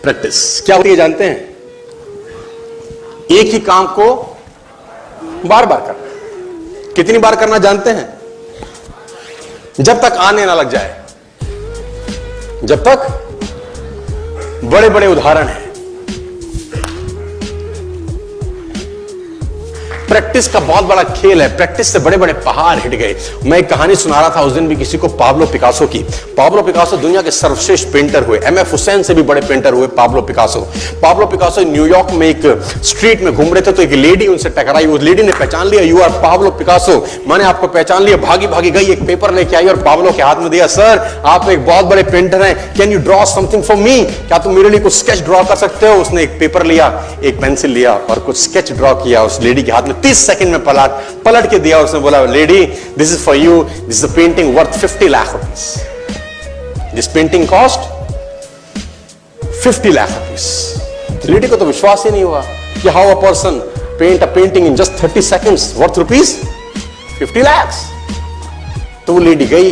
Practice क्या होती है जानते हैं? एक ही काम को बार बार करना। कितनी बार करना जानते हैं? जब तक आने ना लग जाए। जब तक बड़े बड़े उदाहरण हैं। प्रैक्टिस का बहुत बड़ा खेल है। प्रैक्टिस से बड़े बड़े पहाड़ हिट गए। मैं एक कहानी सुना रहा था उस दिन भी किसी को, पाब्लो पिकासो की। पाब्लो पिकासो दुनिया के सर्वश्रेष्ठ पेंटर हुए। एमएफ हुसैन से भी बड़े पेंटर हुए Pablo Picasso. Pablo Picasso New York में एक स्ट्रीट में घूम रहे थे तो एक लेडी उनसे टकराई। उस लेडी ने पहचान लिया, यू आर पाब्लो पिकासो, मैंने आपको पहचान लिया। भागी भागी गई, एक पेपर लेके आई और पाब्लो के हाथ में दिया। सर आप एक बहुत बड़े पेंटर हैं, can you draw something for me? क्या तुम मेरे लिए कुछ स्केच ड्रॉ कर सकते हो? उसने एक पेपर लिया, एक पेंसिल लिया और कुछ स्केच ड्रॉ किया उस लेडी के हाथ में। 30 सेकंड में पलट के दिया। उसने बोला, lady this is for you, this is a painting worth 50 lakh rupees. This painting cost 50 lakh rupees. Lady को तो विश्वास ही नहीं हुआ कि how a person paint a painting in just 30 seconds worth rupees 50 lakh. तो वो लेडी गई,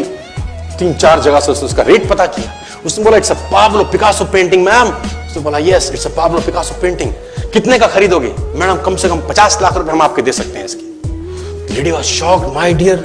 3-4 जगह से उसने उसका रेट पता किया। उसने बोला, it's a Pablo Picasso painting ma'am. उसने बोला, yes it's a Pablo Picasso painting. कितने का खरीदोगे? मैडम कम से कम 50 लाख रुपए हम आपके दे सकते हैं इसकी। Lady was shocked, my dear,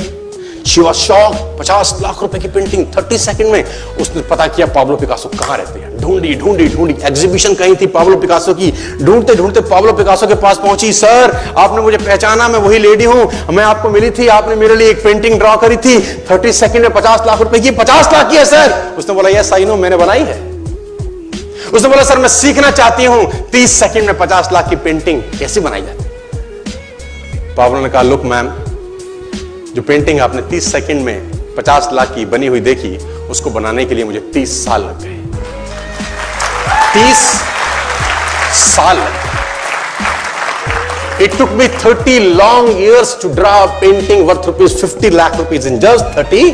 she was shocked. 50 lakh रुपए की पेंटिंग 30 सेकंड में। उसने पता किया पाब्लो पिकासो कहां रहते हैं। ढूंढी ढूंढी ढूंढी, एग्जीबिशन कहीं थी पाब्लो पिकासो की। ढूंढते ढूंढते पाब्लो पिकासो के पास पहुंची। सर आपने मुझे पहचाना, मैं वही लेडी हूं, मैं आपको मिली थी, आपने मेरे लिए एक पेंटिंग ड्रॉ करी थी 30 सेकंड में 50 लाख रुपए की। 50 लाख की है सर? उसने बोला, यस आई नो, मैंने बनाई है। उसने बोला, सर मैं सीखना चाहती हूं 30 सेकंड में 50 लाख की पेंटिंग कैसे बनाई जाती। पाब्लो ने कहा, लुक मैम, जो पेंटिंग आपने 30 सेकंड में 50 लाख की बनी हुई देखी, उसको बनाने के लिए मुझे 30 साल लग गए। 30 साल लग गए। It took me 30 long years to draw a painting worth rupees 50 lakh rupees in just 30।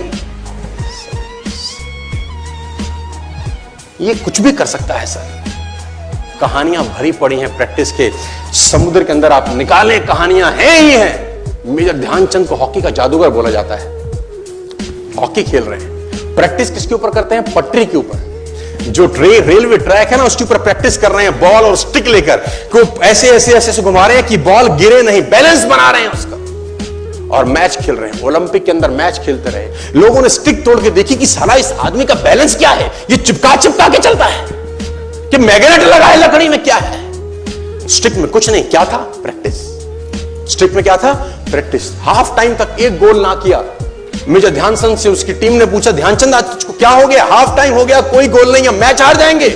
ये कुछ भी कर सकता है सर। कहानियां भरी पड़ी हैं प्रैक्टिस के समुद्र के अंदर। आप निकाले, कहानियां हैं ही हैं। मेजर ध्यानचंद को हॉकी का जादूगर बोला जाता है। हॉकी खेल रहे हैं, प्रैक्टिस किसके ऊपर करते हैं? पटरी के ऊपर। जो रेलवे ट्रैक है ना, उसके ऊपर प्रैक्टिस कर रहे हैं बॉल और स्टिक लेकर। को ऐसे ऐसे ऐसे घुमा रहे हैं कि बॉल गिरे नहीं, बैलेंस बना रहे हैं उसका। और मैच खेल रहे हैं। ओलंपिक के अंदर मैच खेलते रहे। लोगों ने स्टिक तोड़ के देखी कि साला इस आदमी का बैलेंस क्या है, ये चिपका चिपका के चलता है कि मैग्नेट लगा है लकड़ी में, क्या है? स्टिक में कुछ नहीं, क्या था? प्रैक्टिस। स्टिक में क्या था? प्रैक्टिस। हाफ टाइम तक एक गोल ना किया। मेजर ध्यानचंद से उसकी टीम ने पूछा, ध्यानचंद आज तुझको क्या हो गया? हाफ टाइम हो गया, कोई गोल नहीं है, मैच हार जाएंगे।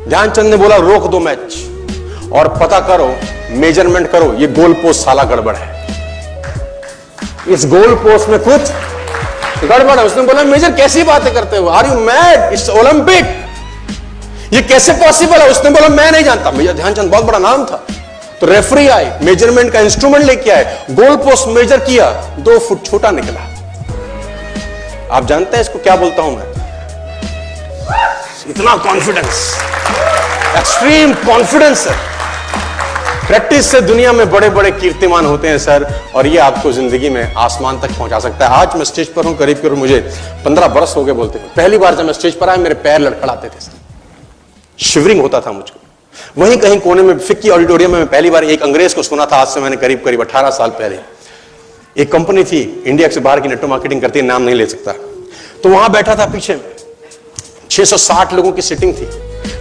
ध्यानचंद ने बोला, रोक दो मैच और पता करो, मेजरमेंट करो, ये गोल पोस्ट साला गड़बड़ है, इस गोल पोस्ट में कुछ गड़बड़ है। उसने बोला, मेजर कैसी बातें करते हो? Are you mad? It's Olympic, ये कैसे पॉसिबल है? उसने बोला, मैं नहीं जानता। मेजर ध्यानचंद बहुत बड़ा नाम था। तो रेफरी आए, मेजरमेंट का इंस्ट्रूमेंट लेके आए, गोल पोस्ट मेजर किया, 2 फुट छोटा निकला। आप जानते हैं इसको क्या बोलता हूं मैं? इतना कॉन्फिडेंस, एक्सट्रीम कॉन्फिडेंस है। प्रैक्टिस से दुनिया में बड़े बड़े कीर्तिमान होते हैं सर, और ये आपको जिंदगी में आसमान तक पहुंचा सकता है। आज मैं स्टेज पर हूं, करीब मुझे 15 बरस हो गए बोलते हैं। पहली बार जब मैं स्टेज पर आया, मेरे पैर लड़खड़ाते थे सर, शिवरिंग होता था मुझको। वहीं कहीं कोने में फिक्की ऑडिटोरियम में मैं पहली बार एक अंग्रेज को सुना था। आज से मैंने करीब 18 साल पहले। एक कंपनी थी इंडिया से बाहर की, नेटवर्क मार्केटिंग करती है, नाम नहीं ले सकता। तो वहां बैठा था पीछे में, 660 लोगों की सीटिंग थी।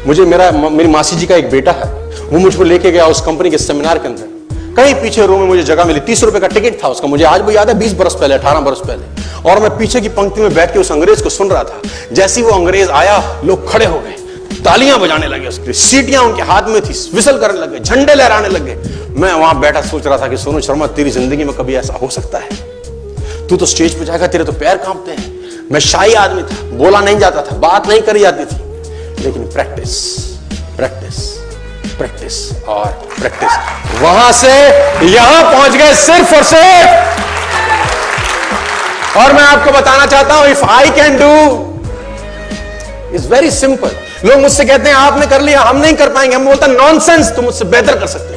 मुझे मेरी मासी जी का एक बेटा है, वो मुझको लेके गया उस कंपनी के सेमिनार के अंदर। कहीं पीछे रो में मुझे जगह मिली, 30 रुपए का टिकट था उसका। मुझे आज भी याद है, 20 बरस पहले, 18 बरस पहले। और मैं पीछे की पंक्ति में बैठ के उस अंग्रेज को सुन रहा था। जैसे ही वो अंग्रेज आया, लोग खड़े हो गए, तालियां बजाने लगे उसके, सीटियां उनके हाथ में थी, विसल करने लगे, झंडे लहराने लगे। मैं वहां बैठा सोच रहा था कि सोनू शर्मा, तेरी जिंदगी में कभी ऐसा हो सकता है? तू तो स्टेज पे जाएगा, तेरे तो पैर कांपते हैं। मैं शाही आदमी था, बोला नहीं जाता था, बात नहीं करी जाती थी। लेकिन प्रैक्टिस, प्रैक्टिस, प्रैक्टिस और प्रैक्टिस, वहां से यहां पहुंच गए सिर्फ और सिर्फ। और मैं आपको बताना चाहता हूं, if I can do, it's very simple. लोग मुझसे कहते हैं आपने कर लिया, हम नहीं कर पाएंगे। हम बोलते हैं नॉनसेंस, तुम मुझसे बेहतर कर सकते हैं।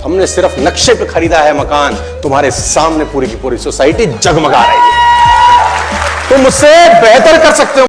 हमने सिर्फ नक्शे पे खरीदा है मकान, तुम्हारे सामने पूरी की पूरी सोसाइटी जगमगा रही है। तुम मुझसे बेहतर कर सकते हो।